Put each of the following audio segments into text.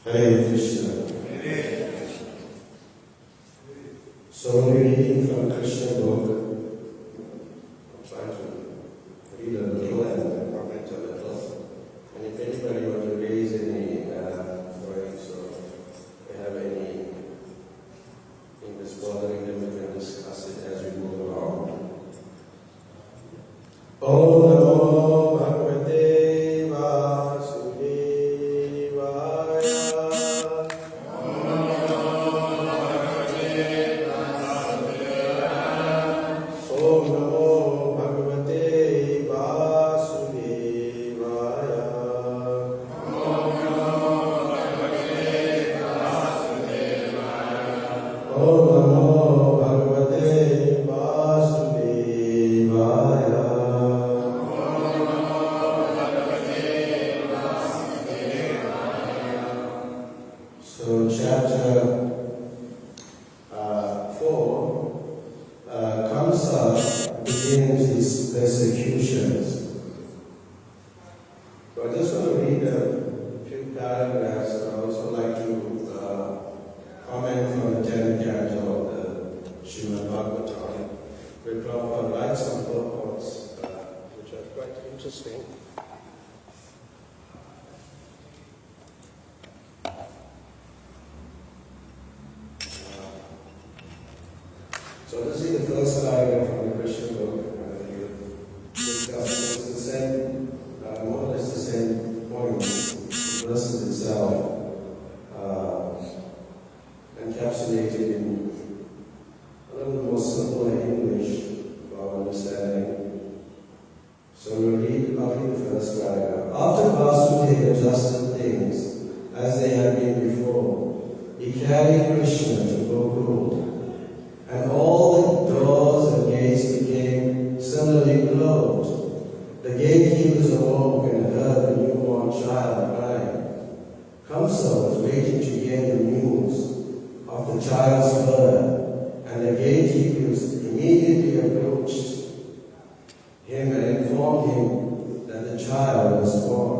Hare Krishna. So we're reading from Krishna book. I'm trying to read a little and comment a little. And if anybody wants to raise any worries or they have anything that's bothering them, we can discuss it as we move along. Om Namo Bhagavate Vasudevaya. read a few paragraphs, and I also like to comment from the 10 canto of the Srimad Bhagavatam, where Prabhupada writes some purports, which are quite interesting. So this is the first paragraph from the Krishna book. It's the same, more or less the same point. The verse itself encapsulated in a little more simple English for our understanding. So we'll read the first paragraph. After Vasudeva adjusted things as they had been before, he carried Krishna to Gokul. And all the doors and gates became suddenly closed. The gatekeepers awoke and heard the newborn child crying. Kamsa was waiting to hear the news of the child's birth, and the gatekeepers immediately approached him and informed him that the child was born.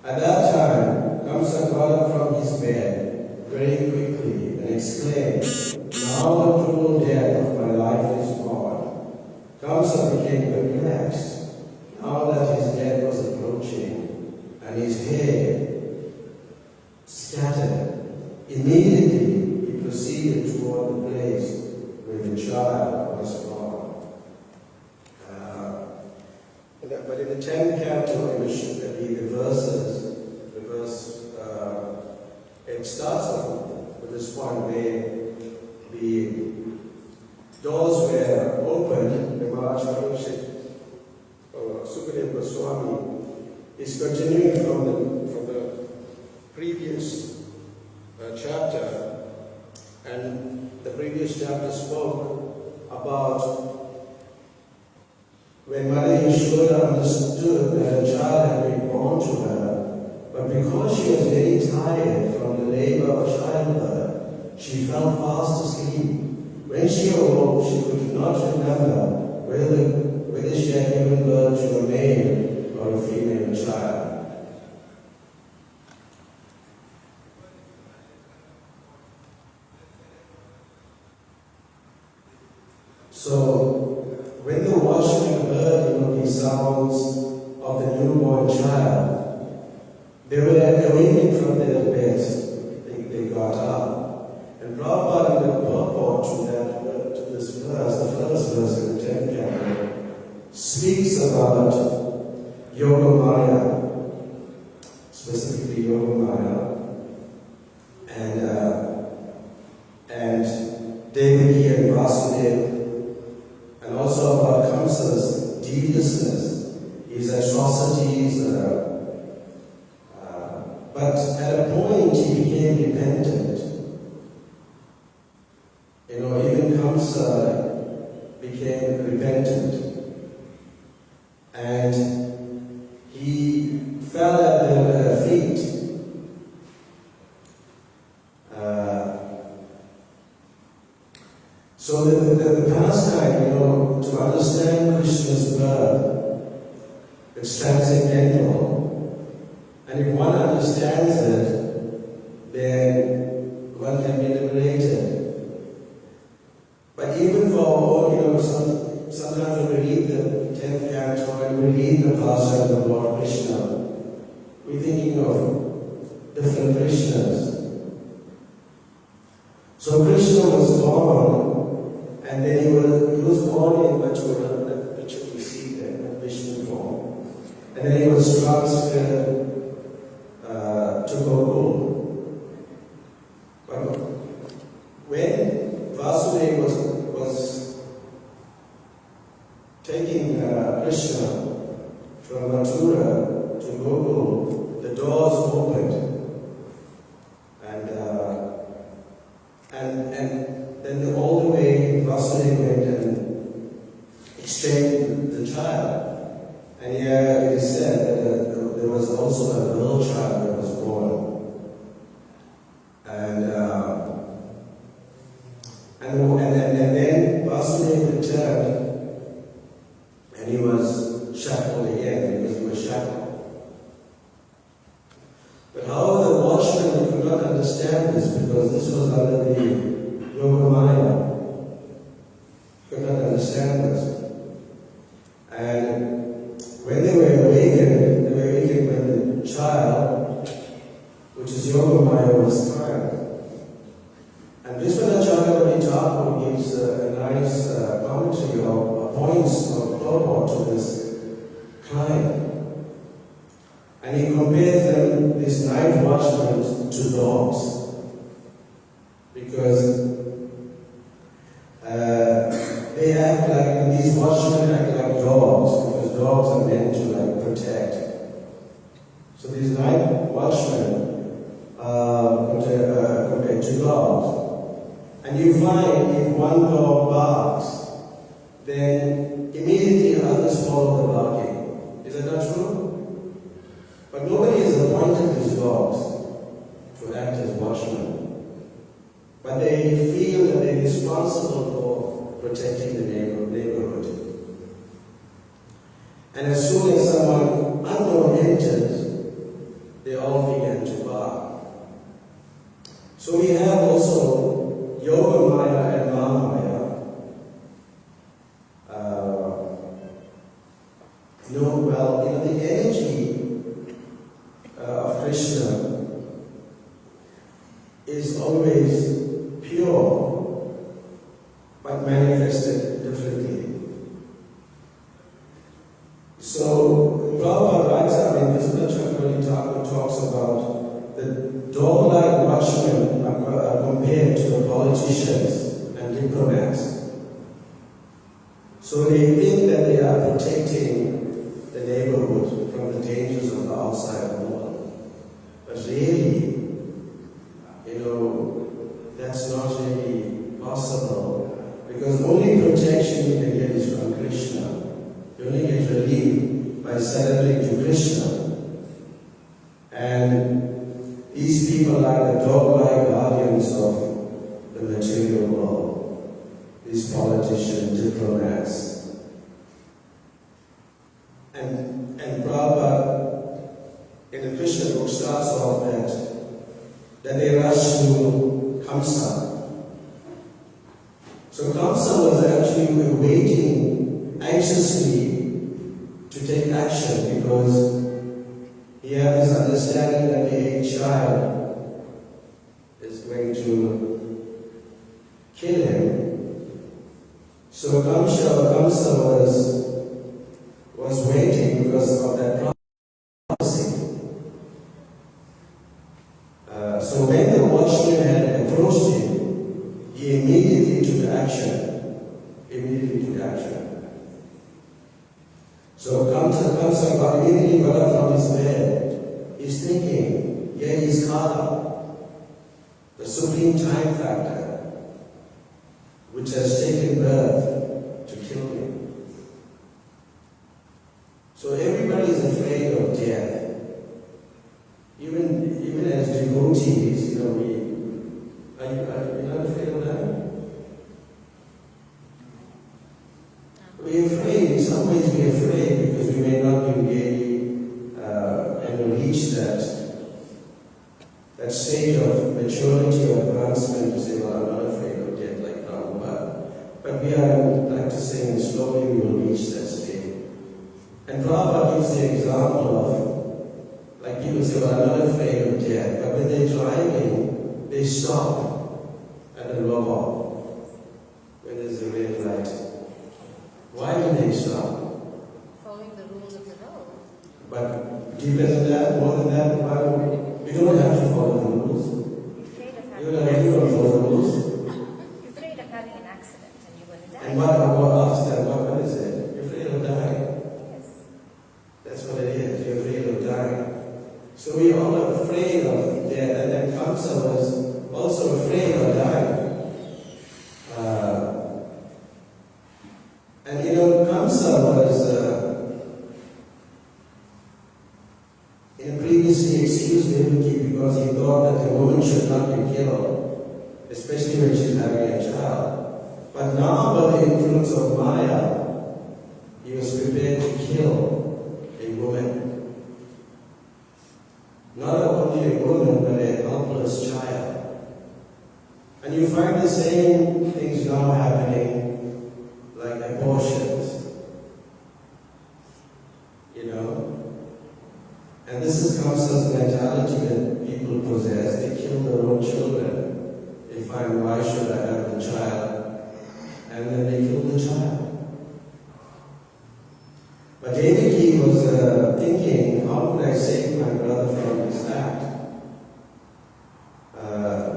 At that time, Kamsa got up from his bed very quickly and exclaimed, "Now the cruel death of my life is gone." Kamsa became perplexed, now that his death was approaching, and his hair scattered. Immediately he proceeded toward the place where the child was born. But in the 10th canto, in the verses, it starts off with this point where the doors were opened. The Maharaj Sukadeva Goswami is continuing from the previous chapter, and the previous chapter spoke about when Mother Yashoda understood that a child had been born to her, but because she was very tired from the labor of childbirth, she fell fast asleep. When she awoke, she could not remember whether she had given birth to a male or a female child. So, when the watchmen heard, the sounds of the newborn child, they were awakened from their beds. They got up. And Prabhupada, in the purport to this verse, the first verse in the 10th canto, speaks about Yogamaya, specifically Yogamaya, and Devaki and Vasudeva, and also about Kamsa's deviousness, his atrocities. But at a point he became repentant. Even Kamsa became repentant. And he fell at their feet. So the pastime, to understand Krishna's birth, it's transcendental. And if one understands it, then one can be liberated. But even for, sometimes when we read the 10th canto and we read the pastime of Lord Krishna, we're thinking of different Krishnas. So Krishna was born, and then he was born in Mathura, that picture we see there, in Vishnu form. And then he was transferred to Gokul. But when Vasudeva was taking Krishna from Mathura to Gokul, the doors opened. And then all the way Vasudeva went and exchanged the child. And here it is said that there was also a girl child that was born. And then Vasudeva returned, and he was shackled again because he was shackled. But however, the watchman could not understand this because this was under the Yoga Maya. Could not understand this. And when they were awakened when the child, which is Yoga Maya, was crying. And Vishwanath Thakur gives a nice commentary or points or purport to this crying. And he compares them, these night watchmen, to dogs. Because they act like, these watchmen act like dogs, because dogs are meant to protect. So these night watchmen are compared to dogs. And you find if one dog barks, then immediately others follow the barking. Is that not true? But nobody has appointed these dogs to act as watchmen. But they feel that they're responsible for protecting the neighborhood. And as soon as someone unknown enters, they all begin to bark. So we have also Yoga Maya and Maya. The energy of Krishna is always pure, but manifested differently. So Prabhupada Vishwanath Thakur talks about the dog-like watchmen are compared to the politicians and diplomats. So they think that they are protecting the neighborhood from the dangers of the outside world. But really, that's not really possible, because only protection you can get is from Krishna. You only get relief by surrendering to Krishna. And these people are the dog-like guardians of the material world. These politicians, diplomats. And Prabhupada in the Krishna book starts off that they rush to Kamsa. So Kamsa was actually waiting anxiously to take action because he had this understanding that a child is going to kill him. So Kamsa was waiting because of that prophecy. So when the watchman had approached him, he immediately took action. So Kamsa immediately got up from his bed. He's thinking, here is Kala, the supreme time factor, which has taken birth to kill him. So everybody is afraid of death. Even as devotees, are you not afraid of that? We're afraid, in some ways we're afraid because we may not be really reach that stage of maturity or advancement to say, well, I'm not afraid of death like Prabhupada. But we are practicing and slowly we will reach that stage. And Prabhupada gives the example of, like people say, well, I'm not afraid of death, but when they're driving, they stop at a robot when there's a red light. Why do they stop? Following the rules of the road. But deeper than that, more than that, we don't have to follow the rules. You're afraid of having You don't follow the rules. You're afraid of having an accident and you're going to die. And what after that, what is it? You're afraid of dying. Yes. That's what it is. You're afraid of dying. So we all are afraid of death, and then Kamsa was also afraid of dying. Kamsa was previously excused Devaki because he thought that the woman should not be killed, especially when she's having a child. But now, by the influence of Maya, he was prepared to kill a woman. not only a woman, but a helpless child. And you find the same things now happening, like abortions, And this is Kamsa's mentality that people possess. They kill their own children. They find, why should I have the child? And then they kill the child. But Devaki was thinking, how could I save my brother from this act?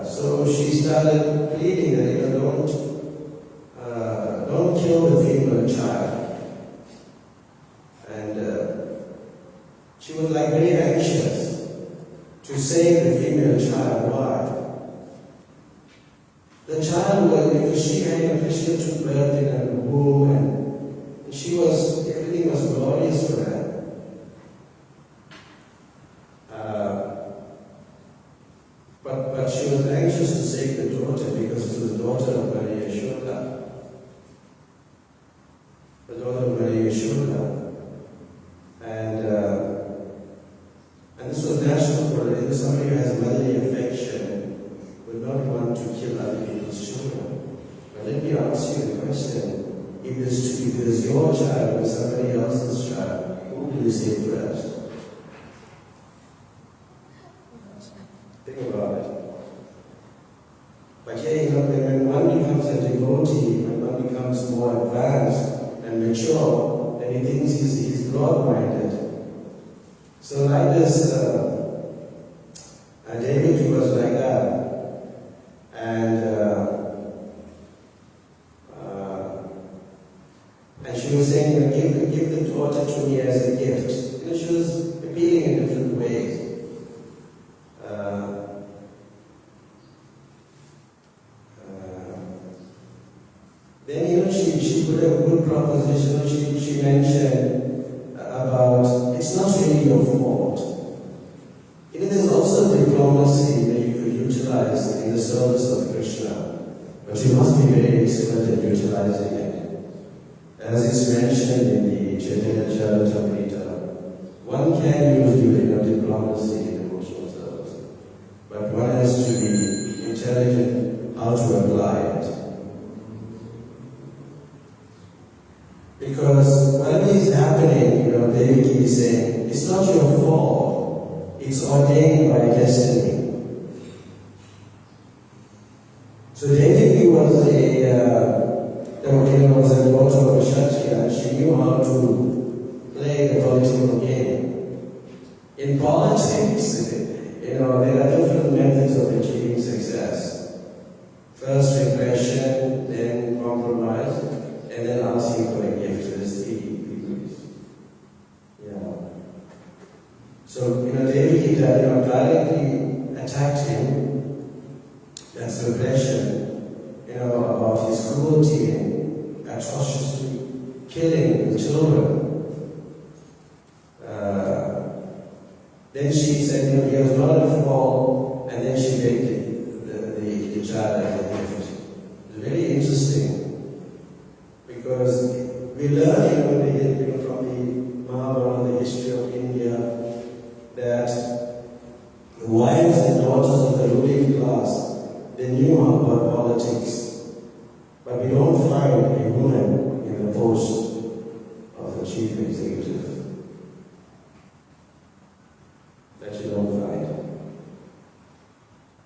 So she started pleading that, don't kill the female child. And she was like very anxious to save the female child. Why? The child was, because she had Krishna took birth in her womb, and everything was glorious for her. But she was anxious to save the daughter because it was the daughter of Maria Yashoda. The daughter of Maria Yashoda. And this was natural for her. If somebody who has motherly affection would not want to kill other people's children. But let me ask you the question. If it is your child or somebody else's child, who will you save first? Think about it. But here, when one becomes a devotee, when one becomes more advanced and mature, then he thinks he's broad-minded. So like this, David was like that. And she was saying, give the daughter to me as a gift. She was appealing in different ways. Then she put a good proposition. She mentioned about it's not really your fault. There's also diplomacy that you could utilize in the service of Krishna, but you must be very expert at utilizing it. As is mentioned in the Chaitanya Charitamrita, one can use diplomacy in devotional service, but one has to be intelligent how to apply it. Because whatever is happening, Devaki is saying, it's not your fault. It's ordained by destiny. So Devaki was a daughter of a Kshatriya, and she knew how to play the political game. In politics, there are different methods of achieving success. First repression, then compromise, and then asking for a gift. So, Devaki directly attacked him. That's repression, about his cruelty and atrociously killing the children. Then she said, he was not at fault, and then she begged the child as a gift. It's very interesting, because we learn from the Mahabharata, the history of India, that the wives and daughters of the ruling class, they knew about politics, but we don't find a woman in the post of the chief executive. That you don't find.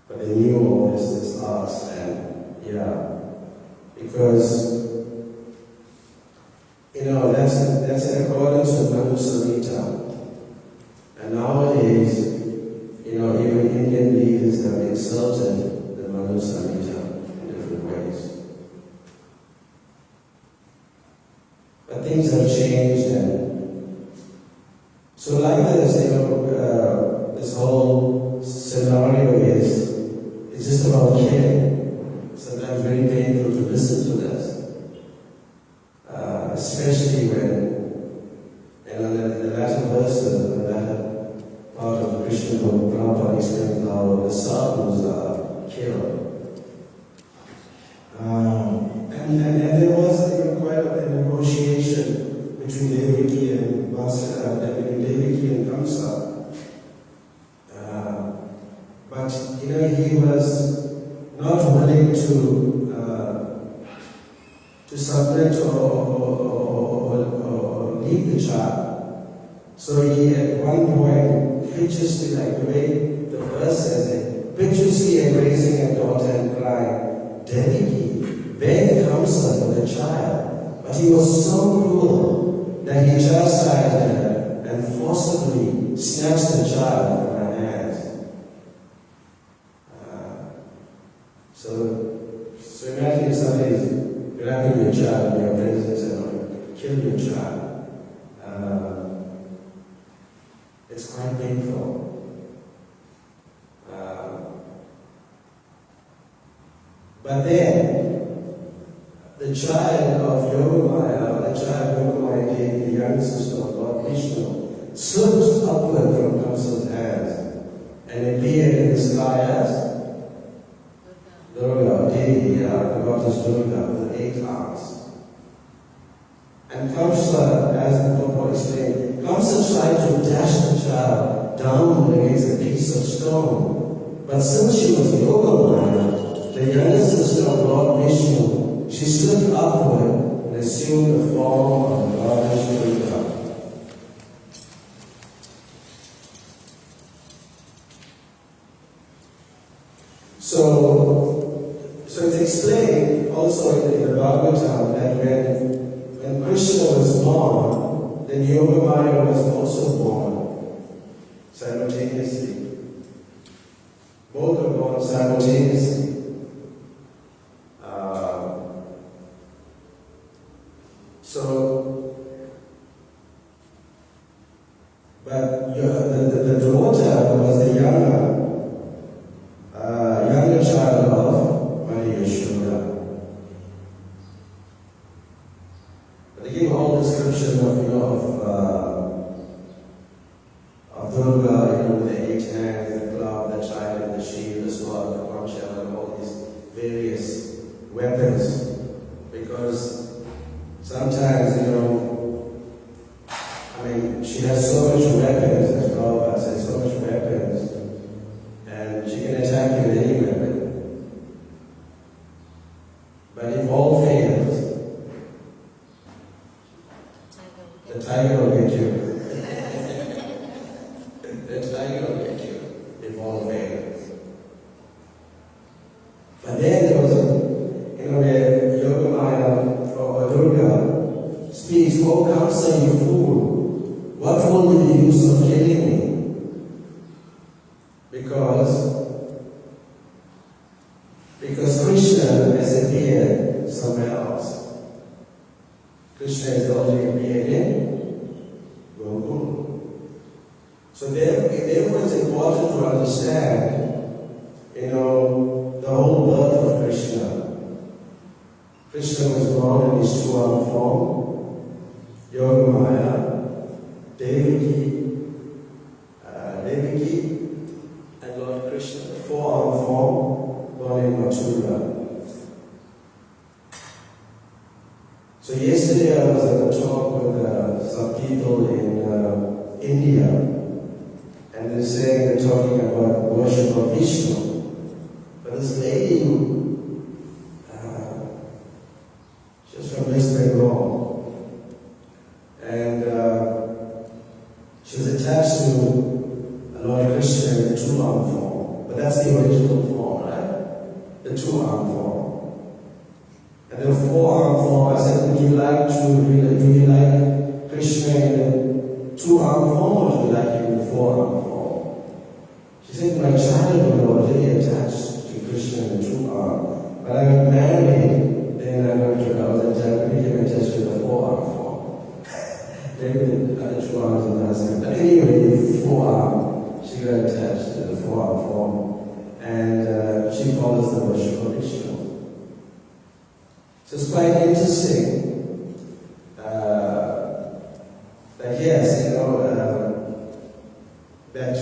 But they knew all this arts, and because that's in accordance with Manu Samhita. And nowadays, even Indian leaders have insulted the Manu Samhita in different ways. But things have changed, and so like this, this whole scenario is just about killing. Sometimes very painful to listen to this. Especially when, in the latter verses, the latter part of the Krishna book, Prabhupada explains how the sadhus are killed. And there was even quite a negotiation between Devaki and Bhatta, between Devaki and Kamsa. but he was not willing to submit or leave the child. So he at one point piteously, like the way the verse says it, piteously embracing a daughter and crying, "Devaki, begged counsel for the child." But he was so cruel that he chastised her and forcibly snatched the child from her hands. So imagine if somebody is grabbing your child in your presence and kill your child. It's quite painful. But then, the child of Yogamaya, the young sister of Lord Krishna, slipped upward from Kamsa's hands and appeared in the sky as Durga, Devi, the goddess Durga, with 8 arms. And Kamsa, as the Prabhupada explained, Kamsa tried to dash the child down against a piece of stone. But since she was Yogamaya, the younger sister of Lord Vishnu, she slipped upward and assumed the form of the goddess Durga. So it's explained also in the Bhagavatam that when Krishna was born, then Yogamaya was also born simultaneously. Both were born simultaneously. But the daughter was the younger child of Maria Yashoda. But they give all description of Durga, with the 8 hands, the club, the child, and the shield, the sword, the conch shell, and all these various weapons. Because sometimes, she has so much weapons, as Prabhupada says, so much weapons, and she can attack you with any weapon. But if all fails, the tiger will get you. The tiger will get you if all fails. But then there was where Yogamaya or Durga speaks, "Oh Kamsa, you fool, what will be the use of killing me?" Because Krishna has appeared somewhere else. Krishna has already appeared in Gokul. So therefore it's important to understand, the whole birth of Krishna. Krishna was born in his 2-armed form, Yogamaya, Devaki, and Lord Krishna, 4-armed form, born in Mathura. So yesterday I was at a talk with some people in India, and they're talking about worship of Vishnu. But this lady, she's from West Bengal, and she's attached to Lord Krishna in the 2-armed form. But that's the original form, right? The 2-armed form. And the 4-armed form, I said, do you like Krishna in the 2-armed form, or do you like him in the 4-armed form? She said, my childhood was already attached to Krishna in the 2-armed. But I got married, then I was became attached to the 4-armed form. Maybe the other 2 arms are not same. But anyway, the 4-armed, she got attached to the 4-armed form. And she follows the worship of Krishna. So it's quite interesting that yes, that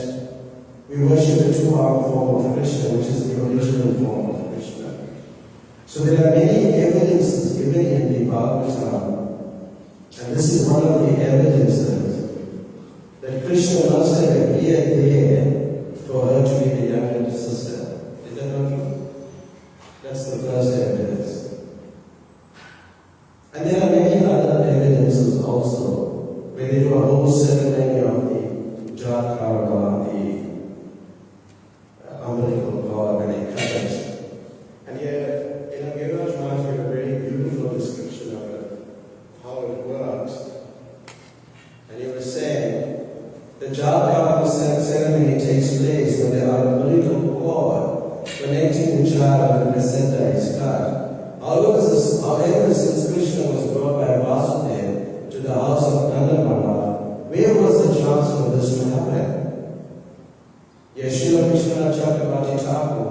we worship the 2-armed form of Krishna, which is the original form of Krishna. So there are many evidences given in the Bhagavatam, and this is one of the evidences that Krishna must have appeared there for her to be the younger sister connecting the child and the center is cut. However, since Krishna was brought by Vasudeva to the house of Nandamana, where was the chance for this to happen? Yeshua Krishna Chakravarti Thakur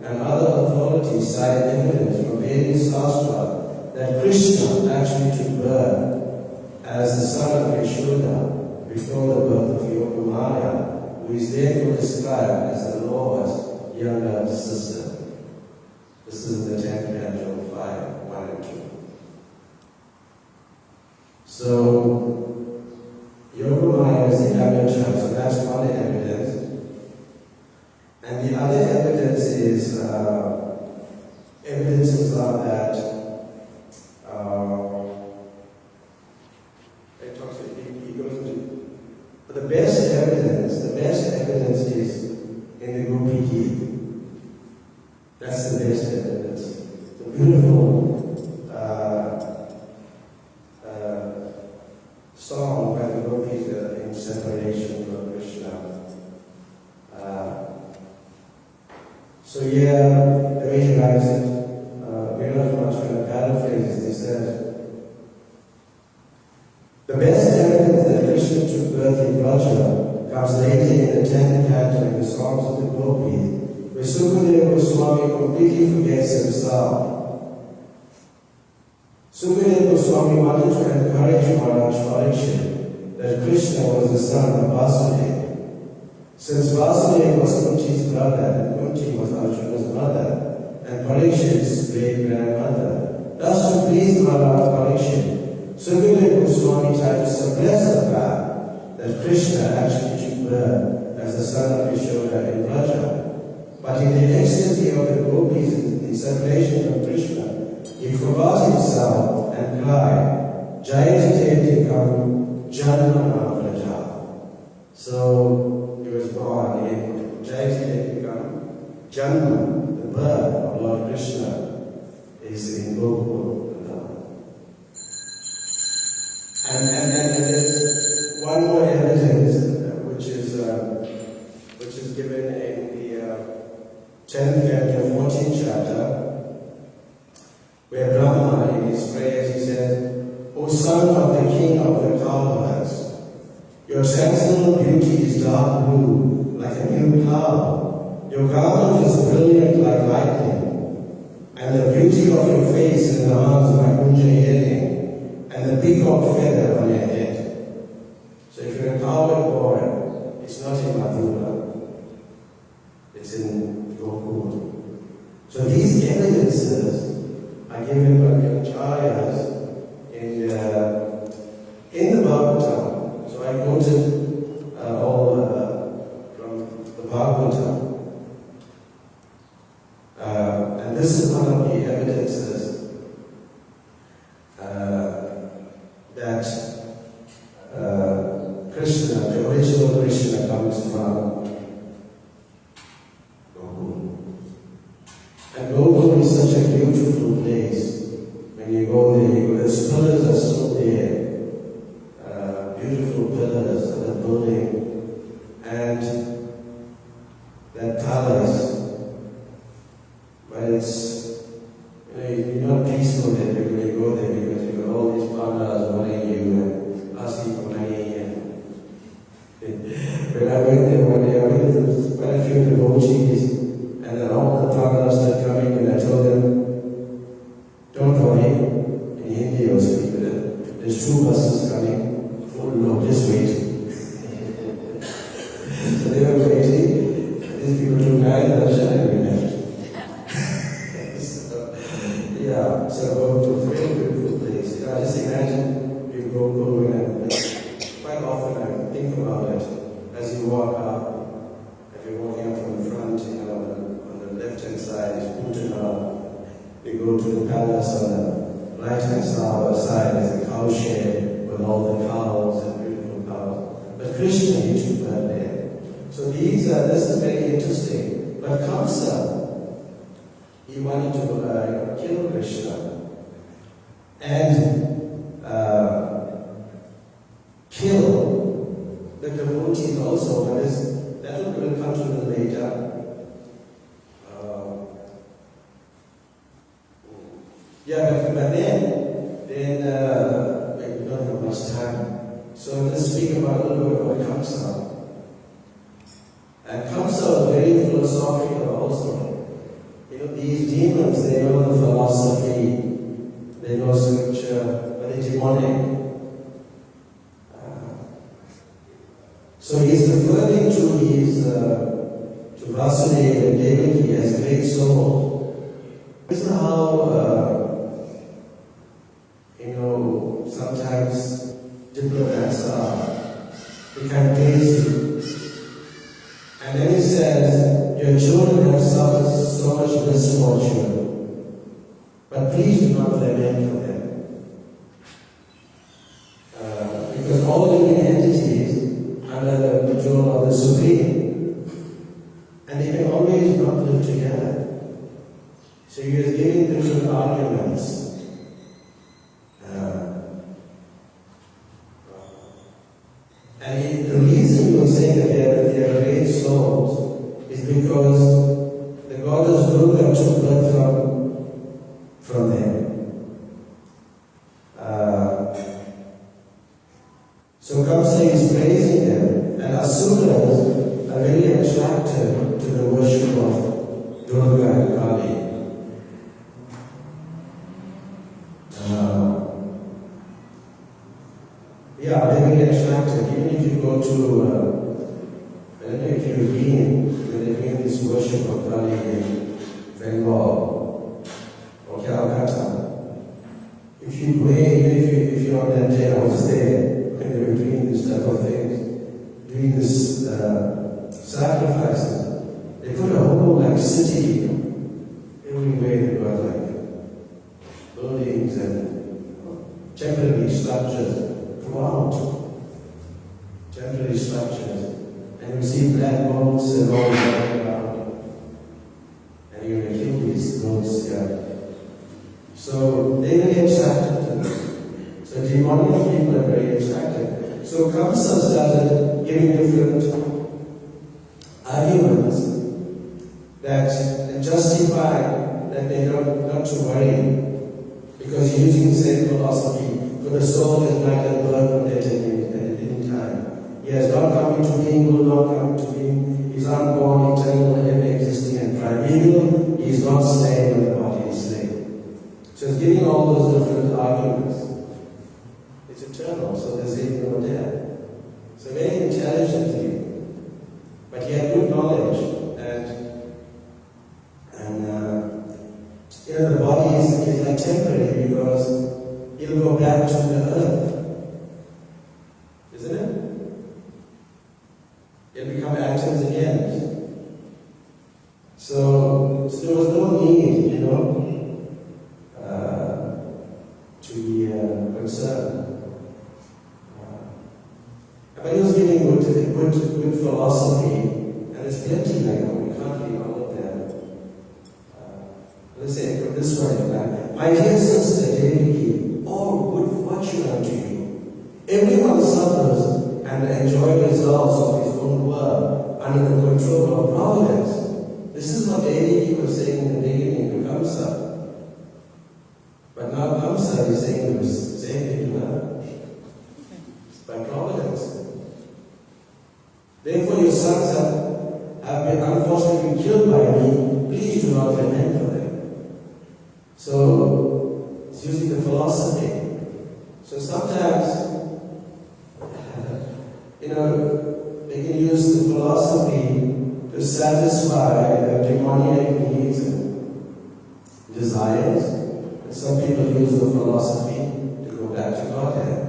and other authorities cite evidence from various Shastra that Krishna actually took birth as the son of Yashoda before the birth of Yogamaya, who is therefore described as the Lord's younger sister. This is the 10th canto, 5, 1 and 2. So, Yogamaya is the younger child, so that's one evidence. And the other evidence is, evidences are that the best evidence is in the Gopi Gita. That's the best evidence. The beautiful song by the Gopis in separation from Krishna. So here, the way he writes it, we're not much going to paraphrase it. He says, the best evidence that Krishna took birth in Vraja comes later in the 10th canto in the songs of the Gopis, where Sukadeva Goswami completely forgets himself. Sukadeva Goswami wanted to encourage Maharaj Parikshit that Krishna was the son of Vasudeva. Since Vasudeva was Kunti's brother and Kunti was Arjuna's mother and Parikshit's great-grandmother, thus to please Maharaj Parikshit, Sukadeva Goswami tried to suppress the fact that Krishna actually took birth as the son of Yashoda in Vraja. But in the ecstasy of the Gopis in separation from Krishna, he forgot himself and cried, Jayati Kam Janmana Vraja. So he was born in Jayati Kam Janma, the birth of Lord Krishna, is in Gokul. And there's one more evidence which is given in the 10th canto, 14th chapter, where Brahma, in his prayers, he says, O son of the king of the Kauravas, your sensual beauty is dark blue, like a new cloud. Your garment is brilliant like lightning, and the beauty of your face and the arms like kunja earring, and the peacock feather on your head. So if you're a coward boy, it's not in Mathura, it's in Gokul. So these evidences are given by the acharyas in the Bhagavatam. So I quoted all from the Bhagavatam. And this is one of the evidences that Krishna, the original Krishna, comes from Gokul. And Gokul is such a beautiful place. When you go there, the pillars are still there. Beautiful pillars of the building. And that palace, but it's, you're not peaceful there when you go there because you've got all these pandas worrying you and asking for money. When I went there one day, I went to quite a few devotees, and then all the pandas started coming, and I told them, don't worry, in Hindi I'll speak with them. There's 2 buses coming, full load, just wait. So they were waiting, these people took 9 darshan and we left. So Gokul is a very beautiful place. I just imagine you go and quite often I think about it as you walk up. If you're walking up from the front, on the left-hand side is Bhutan. You go to the palace on the right-hand side is a cow shed with all the cows and beautiful cows. But Krishna, he took that there. So this is very interesting. But Kamsa, he wanted to kill Krishna and kill the devotees also, but that will come to them later. Yeah, but then we don't have much time. So let's speak about a little bit about Kamsa. And Kamsa is very philosophical also. You know, these demons, they know the philosophy, they know scripture, but they're demonic. So he's referring to Vasudeva and Devaki as great souls. This is how, sometimes diplomats are. They can praise you. And then he says, your children have suffered so much misfortune, but please do not lament for them. Because all living entities are under the control of the Supreme, and they can always not live together. So he is giving different arguments. And the reason he was saying that they are great souls is because the goddess Durga took birth from them. So Kamsa is praising them, and Asuras are very attracted to the worship of Durga and Kali. They're very attracted. Even if you go to, I don't know if you've been, when they're doing this worship of Kali in Bengal or Calcutta, if you go, if you're on that day, I was there when they were doing this type of things, doing this sacrifices. They put a whole city everywhere. They got buildings and temporary structures. Throughout temporary structures, and you see black boats and all that around, and you're going to kill these boats here. So they're very attracted to them. So demonic people are very attracted. So Kamsa started giving different arguments that justify that they not to worry, because he's using the same philosophy. For the soul is neither birth nor death at any time. He has not come into being, will not come into being. He is unborn, eternal, ever existing, and primeval. He is not slain when the body is slain. So he's giving all those different arguments. It's eternal, so there's even no death. So very intelligently, but he had good knowledge, and the body is like temporary because it'll go back to the earth, isn't it? It'll become atoms again. So there was no need, to be concerned. But he was giving good philosophy, and there's plenty we can't leave all of them. Let's say put this way, my dear sister Devaki, all good fortune unto you. Everyone suffers and enjoys the results of his own work under the control of providence. This is what Devaki was saying in the beginning to Kamsa. But now Kamsa is saying the same thing to her. It's by providence. Therefore your sons have been unfortunately killed by me. Please do not lament for them. So it's using the philosophy. So sometimes, they can use the philosophy to satisfy their demoniac needs and desires. And some people use the philosophy to go back to Godhead.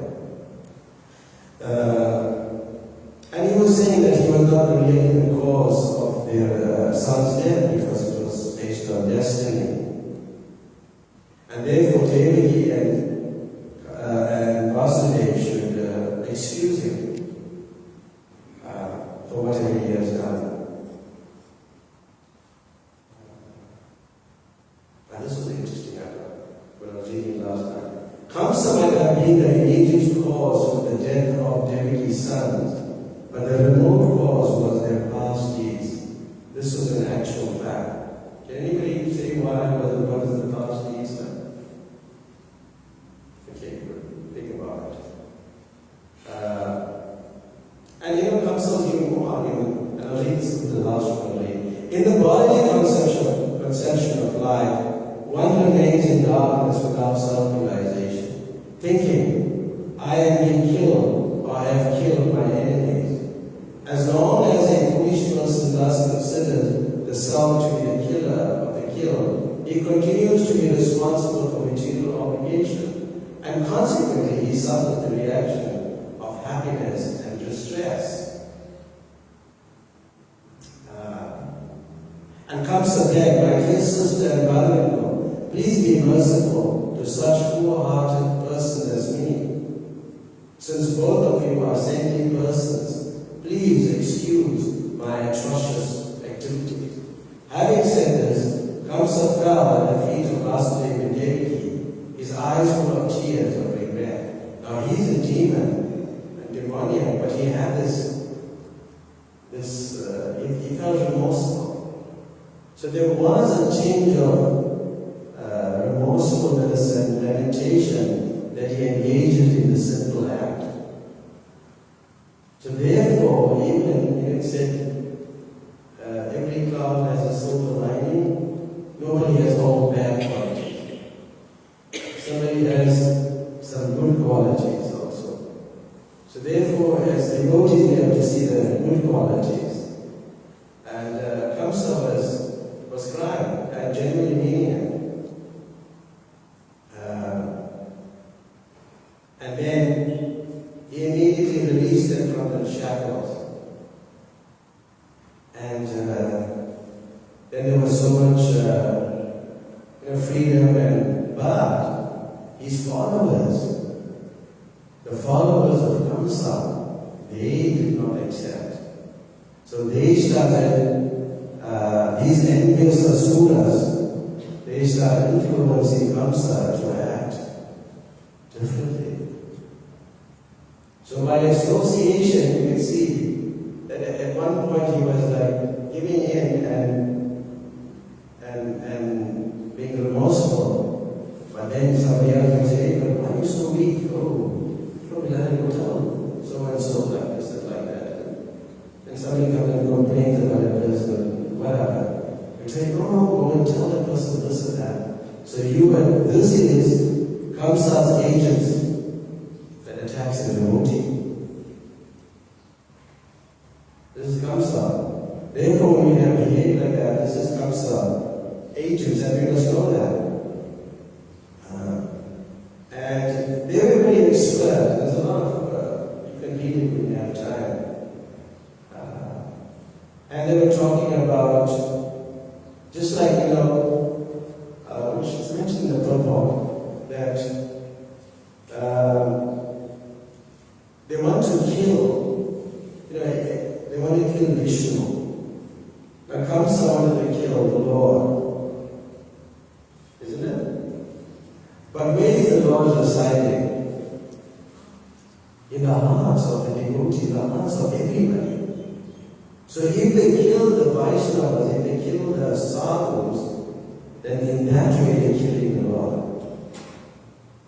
And he was saying that he was not really the cause of their son's death because it was based on destiny. And therefore Devaki and Vasudeva should excuse him for whatever he has done. And this was interesting, when I was reading last night. Kamsa might have been the immediate cause for the death of Devaki's sons, but the remote cause was their past deeds. This was an actual fact. Can anybody say what is the past deeds? In the bodily conception of life, one remains in darkness without self-realization, thinking, I am being killed or I have killed my enemies. As long as a foolish person thus considers the self to be the killer of the killed, he continues to be responsible for material obligation, and consequently he suffers the reaction of happiness and distress. And comes to beg, my dear sister and brother-in-law, please be merciful to such poor-hearted persons as me. Since both of you are saintly persons, please excuse my atrocious activities. Having said this, Kamsa fell at the feet of Vasudeva and Devaki, his eyes full of tears of regret. Now he's a demon, a demoniac, but he had he felt remorseful. So there was a change of remorsefulness and meditation that he engages in the sinful act. So therefore, even it said, every cloud has a silver lining. Nobody has all bad qualities. Somebody has some good qualities also. So therefore, as devotees, we have to see the good qualities. And Kamsa was crying and genuinely meaning it. And then he immediately released them from the shackles. And then there was so much freedom, but his followers, the followers of Kamsa, they did not accept. So they started, these envious asuras, they started influencing Kamsa to act differently. So by association, you can see that at one point he was like giving in and being remorseful. But then somebody else would say, but why are you so weak? Oh, probably let him tell so and so like this and like that. And somebody comes and complains about a person, whatever. You say, no, go and tell that person this and that. So this is Kamsa's agents that attacks the devotee. This is Kamsa. Therefore, when we have behaved like that, this is Kamsa agents, and we must know that. And they're very expert. There's a lot of, you can read it when you have time. And they were talking about, just like, which is mentioned in the purport, that they want to kill, they want to kill Vishnu. Now Kamsa wanted to kill the Lord. Isn't it? But where is the Lord residing? In the hearts of the devotees, the hearts of everybody. So if they kill the Vaishnavas, if they kill the sadhus, then in that way they're killing the Lord.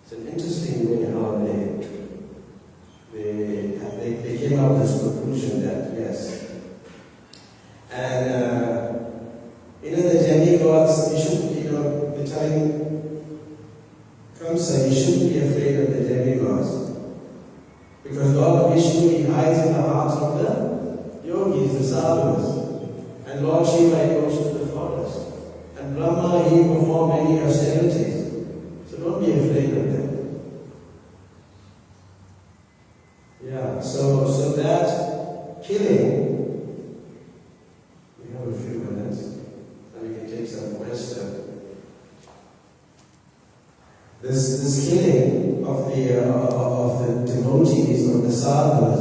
It's an interesting way how they came up with this conclusion that yes. And the demigods, you should, the time comes that you shouldn't be afraid of the demigods. Because Lord Vishnu, he hides in the hearts of the yogis, the sadhus. And Lord Shiva, he goes to the forest. And Brahma, he performed many austerities. So don't be afraid of them. Yeah, so that killing, we have a few minutes, and we can take some question. This killing of the devotees, of the sadhus,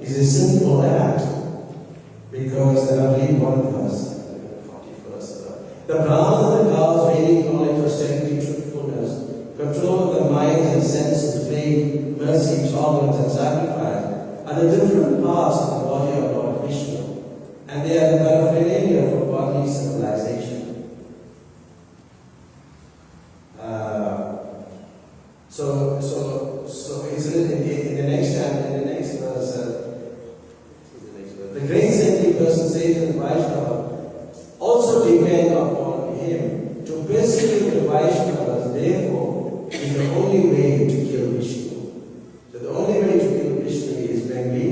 is a sinful act. Because, and I'll read one verse, 41st. The Brahmana and the cows, Vedic knowledge, austerity, truthfulness, control of the mind and senses, faith, mercy, tolerance, and sacrifice are the different parts of the body of Lord Krishna, and they are the paraphernalia for bodily civilization. So it's written in the next verse. The great saintly person says in Vaishnava, all also depend upon him to persecute the Vaishnavas. Therefore, is the only way to kill Vishnu. So the only way to kill Vishnu is when we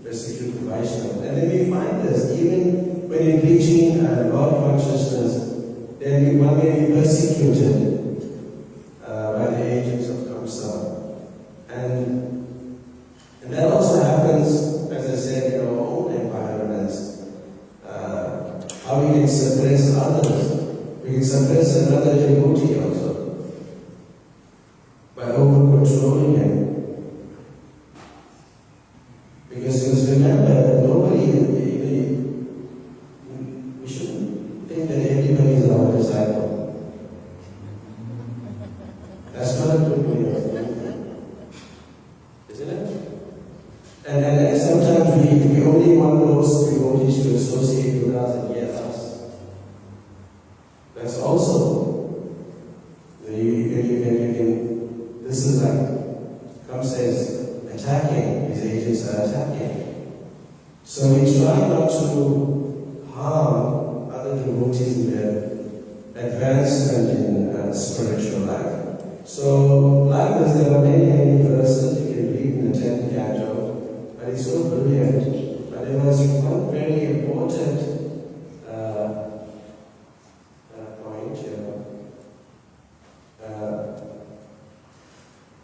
persecute the Vaishnavas. And then we find this, even when you're preaching God consciousness, then one may be persecuted by the agents of Kamsa. And that also happens, as I said, in our own environments. How we can suppress others. We can suppress another devotee also by over-controlling him. Because you must remember that nobody, we shouldn't think that everybody is our disciple. That's not a good way of thinking, isn't it? And sometimes we only want those devotees to associate with us and yes, us. That's also, you can, this is like, Kamsa is attacking, his agents are attacking. So we try not to harm other devotees in their advancement in spiritual life. So, like this, there are many verses you can read in the 10th canto, but it's so brilliant. But there was one very important point here.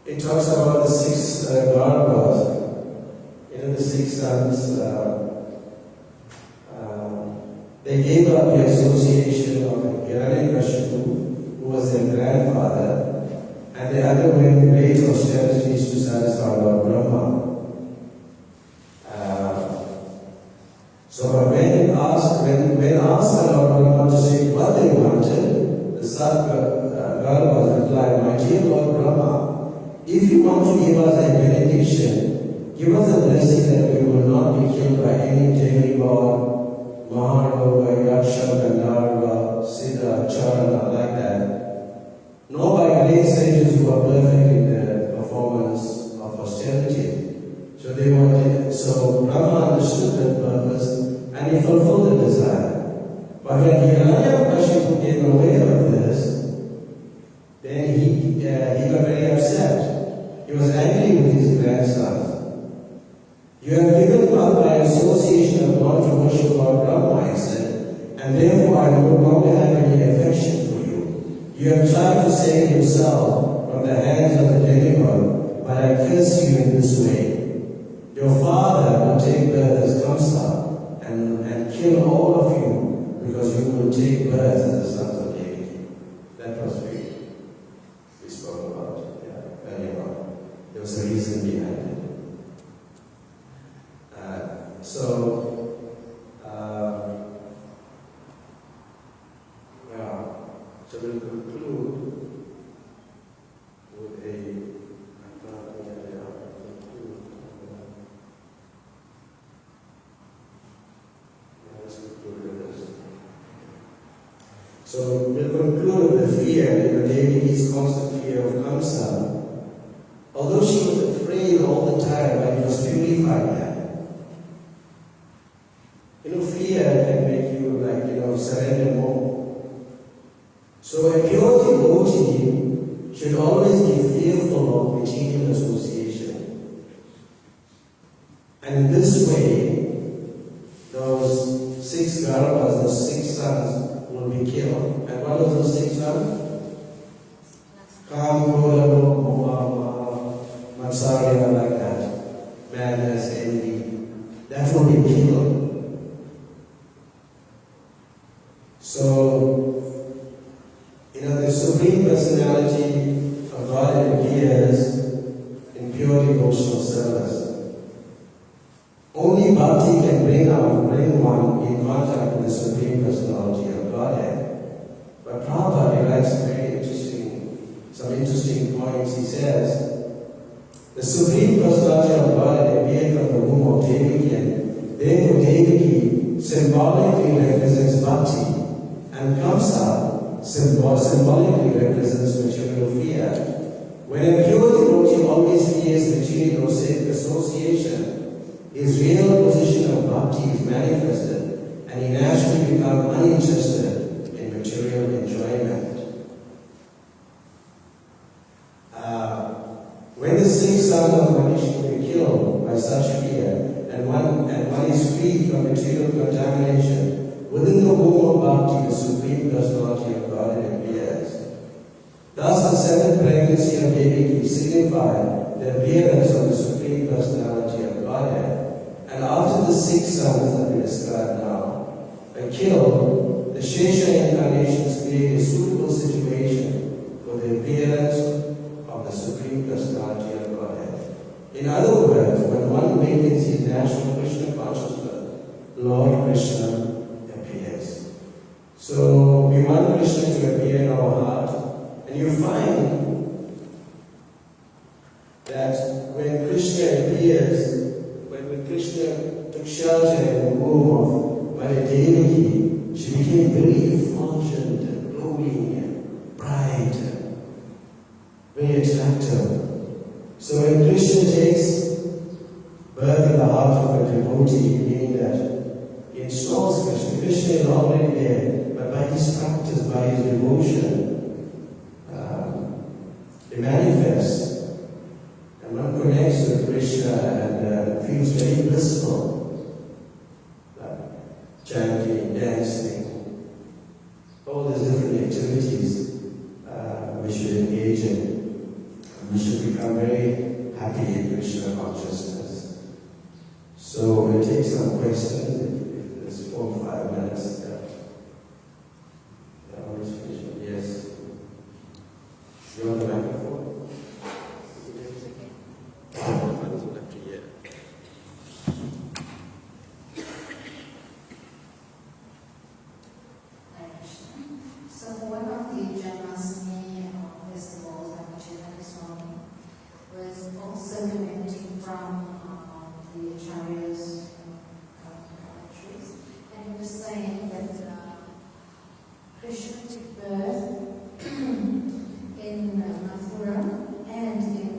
It talks about the six Garbhas. The 6 sons, they gave up the association of Hiranyakashipu, who was their grandfather, and they underwent great austerities to satisfy Lord Brahma. So when asked by Lord Brahma to say what they wanted, the Garbhas replied, "My dear Lord Brahma, if you want to give us a benediction, give us a blessing that we will not be killed by any demigod, Maharoga, Yaksha, Gandharva, Siddha, Charana, like that, nor by great sages who are perfect in their performance of austerity." So Brahma understood that purpose and he fulfilled the desire. But when Hiranyakashipu became aware of this, then he got very upset. He was angry with his grandsons. "You have given up by association of God to worship Lord Brahma," he said, "and therefore I no longer have any affection for you. You have tried to save yourself from the hands of the demigod, but I curse you in this way. Your father will take birth as Kamsa and kill all of you because you will take birth as the sons of Devi." That was we spoke about earlier on. There was a reason behind it. So we'll conclude with So we'll conclude with the fear, Devi's constant fear of Kamsa. Although she was afraid all the time, but it was purified that. Fear can make you surrender more. So a pure devotee should always be fearful of material association. And in this way, those 6 Garbhas, those 6 sons, will be killed. And what are those 6 sons? Kam, Krodha, Moha, Matsarya, like that. Madness, envy. That will be killed. So, the Supreme Personality of God appears in pure devotional service. Only bhakti can bring one in contact with the Supreme Personality of Godhead. But Prabhupada writes some interesting points. He says, the Supreme Personality of Godhead appeared from the womb of Devaki, and therefore Devaki symbolically represents bhakti. And Kamsa symbolically represents material fear. When a pure devotee always fears material association, his real position of bhakti is manifested, and and he naturally becomes uninterested in material enjoyment. When the 6 sons of Manish were killed by such fear, and one is freed from material contamination, within the womb of Bhakti, the Supreme Personality of Godhead appears. Thus, the 7th pregnancy of Devaki signified the appearance of the Supreme Personality of Godhead. And after the 6 sons that we described now are killed, the Shesha incarnations create a suitable situation for the appearance of the Supreme Personality of Godhead. In other words, when one awakens his natural Krishna consciousness, Lord Krishna appears. So we want Krishna to appear in our heart, and you find that when Krishna appears, when Krishna took shelter in the womb of Mother Devaki, she became very effulgent and glowing and bright and very attractive. So when Krishna takes birth in the heart of a devotee, meaning that he installs Krishna. Krishna is already there, but by his practice, by his devotion, it manifests. And one connects with Krishna and feels very blissful. Chanting, dancing, all these different activities we should engage in. We should become very happy in Krishna consciousness. So we'll take some questions if there's 4 or 5 minutes left. Yes. You want the microphone? I doesn't have to hear. So one of the Janmashtami festivals that Chaitanya Swami was also commenting from the Acharya's commentaries, and he was saying that Krishna took birth in Mathura and in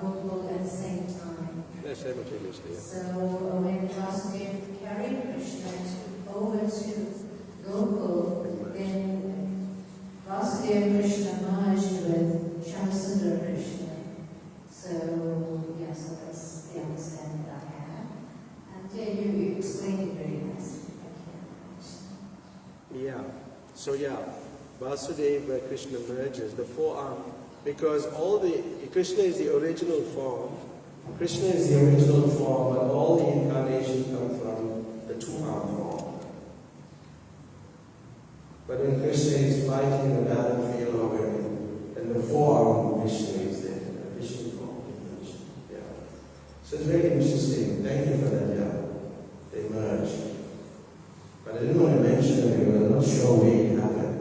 Gokul at the same time. Yes, simultaneously. So when Vasudeva carried Krishna over to Gokul, then Vasudeva Krishna merged with Shamsundara Krishna. So, yeah, so that's the understanding that I have. And yeah, you explained it very nicely. Thank you. Yeah. So Vasudeva Krishna merges the forearm, because Krishna is the original form. Krishna is the original form, but all the incarnations come from the 2-arm form. But when Krishna is fighting in the battlefield or when the 4-arm Vishnu is there, the Vishnu form. Yeah. So it's very interesting. Thank you for that. Yeah. They merge. But I didn't want to mention that we were not sure where it happened.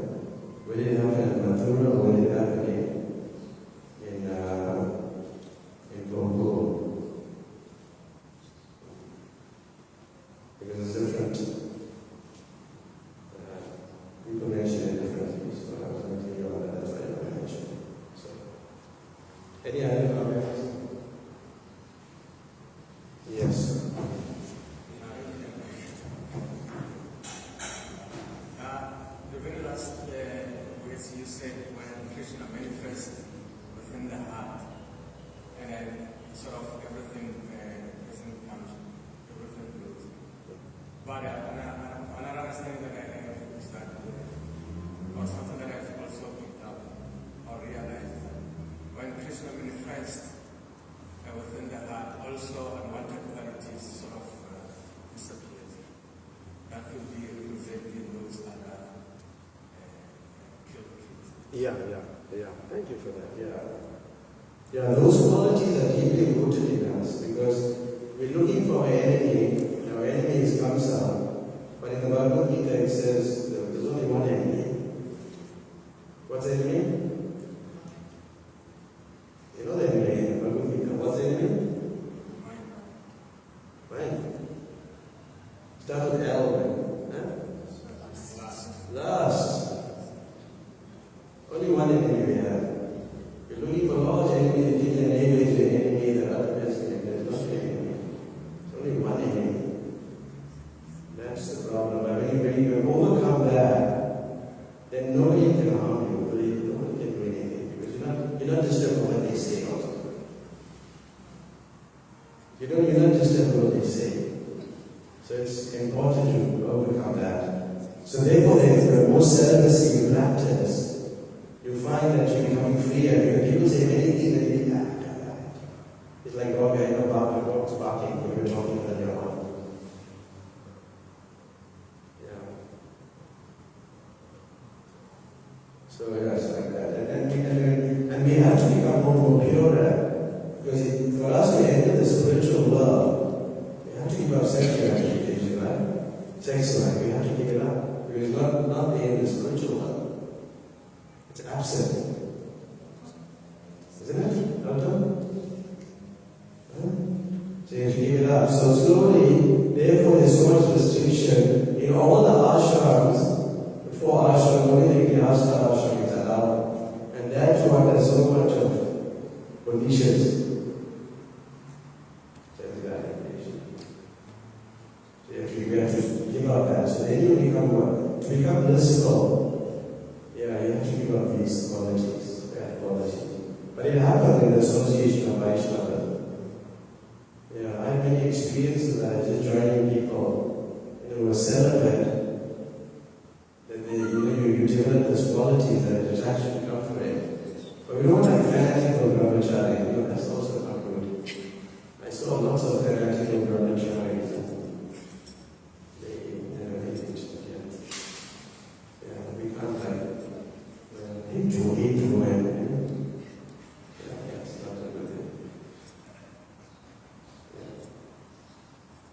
Where did it happen in Mathura or where did it happen in Gokul? Because it's different. People mention it differently, so I was going to tell you about that. That's why I mentioned it. So, any other comments? Yes. The very last words you said when Krishna manifests within the heart, and then sort of everything doesn't come, everything goes. But another understanding that I have is that, or something that I've also picked up or realized, that when Krishna manifests within the heart, also unwanted qualities sort of disappears. That could be representing those other Yeah. Thank you for that. Yeah, those qualities are deeply rooted in us, because we're looking for an enemy. Our enemy is Kamsa. But in the Bhagavad Gita it says there's only one enemy. What's the enemy? You know the enemy in the Bhagavad Gita. What's the enemy? Mind. Start with L. Lust. Only one enemy we have. You're looking for large enemy that you can enable to an enemy that other person. There's not an enemy. There's only one enemy. That's the problem. But when you So therefore, the more celibacy you practice, you find that you're becoming freer. People say anything that you act. It's like dog, dog's barking when you're talking earlier on. Yeah. So it's like that. And we have to become more purer. Because for us to enter the spiritual world, we have to give up sexual gratification, right? Sex life, we have to give it up. Because it's not in the spiritual world. It's absent. Isn't it? Doctor? So you have to give it up. So slowly, therefore there's so much restriction. In all the ashrams, the 4 ashrams, only the Grihastha ashram is allowed. And that's what has so much of conditions. We have to give up that. So then you become what? To become blissful, yeah, you have to give up these qualities, bad qualities. But it happened in the association of Vaishnava. Yeah, I have many experiences that I just joining people, who are celibate, that they, you develop this quality that is attraction to comfort. But we don't like fanatical brahmachari, that's also not good. I saw lots of fanatical brahmacharis.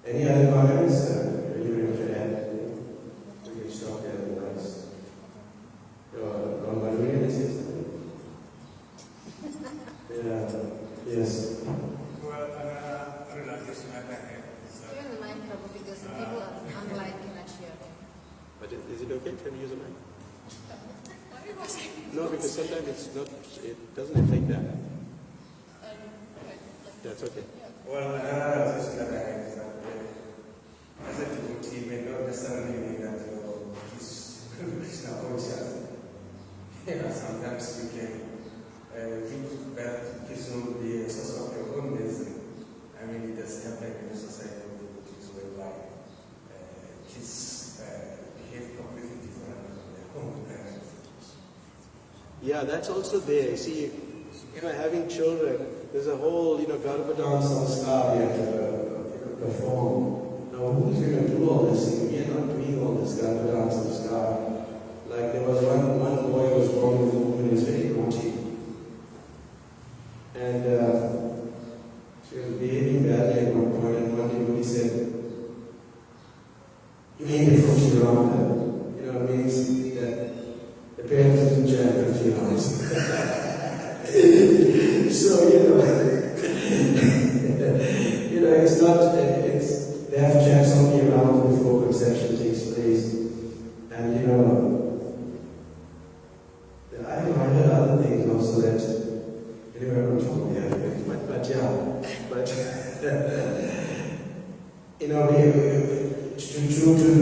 Any other comments? Anybody want to add? We can stop there otherwise. Yeah. Yes. Well, another realization I had is You're in the mind trouble because the people are unlike in Asia. But is it okay if I use a mic? What are you asking? No, because sometimes it doesn't affect that. That's okay. well, another realization that I had is that as a devotee may not necessarily mean that he's Krishna conscious. Sometimes you can give birth to Krishna will be a source of your own reason. I mean, it does happen in a society of devotees whereby kids behave completely different from their own parents. Yeah, that's also there. See, having children, there's a whole, Garbhadan samskar you have to perform. Now, who's going to do all this? We are not doing all this Garbhadan samskar. Like there was one boy who was born with a woman who was very naughty. And she was behaving badly at one point, and one day he said, "You need a 50 around her." It means that the parents didn't share 50 rounds. So, it's not, they have to check so many rounds before conception takes place. And, I heard other things also that, anyway, I'm not talking here, but yeah, but,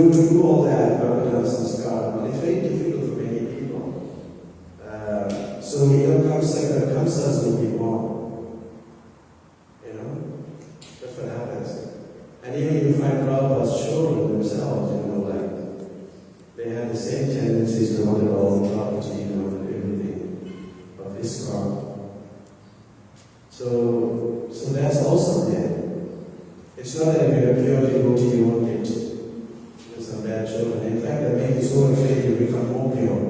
to do all that, it's very difficult for many people. So, Kamsas will be born. That's what happens. And even you find Prabhupada's children themselves, they have the same tendencies to want it all the property, everything of ISKCON. So that's also there. It's not that if you're a pure devotee, you won't get some bad children. In fact, that makes you so afraid you become more pure.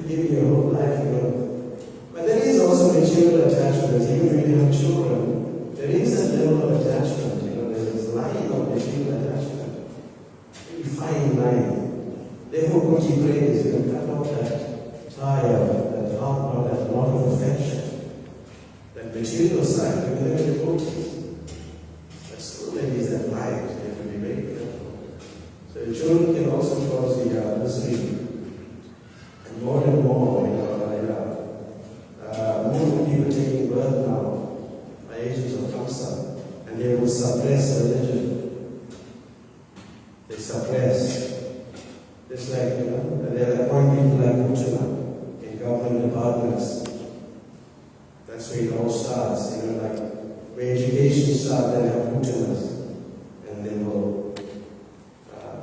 Giving your whole life, But there is also material attachment. Even when you have children, there is that level of attachment. There's this line of material attachment. Very fine line. Therefore, Kuti prays, cut off that tie of that heart, that lot of affection, that material side, because they're devotees. But still there is that line. They have to be very careful. So the children can also cause the misery. And more and more, more people taking birth now by agents of Kamsa, and they will suppress religion. They suppress. Just like, they appoint people like Bhatta in government departments. That's where it all starts, where education starts, then have pujanas, and they will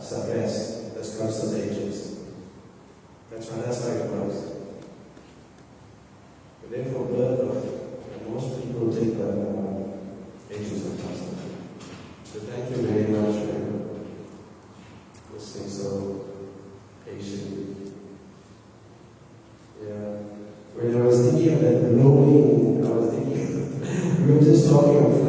suppress the structures of the ages. That's how it works. But then for birth of, most people take the ages of custom. So thank you very much for listening so patiently. Yeah. When I was thinking of that blowing, I was thinking, we were just talking of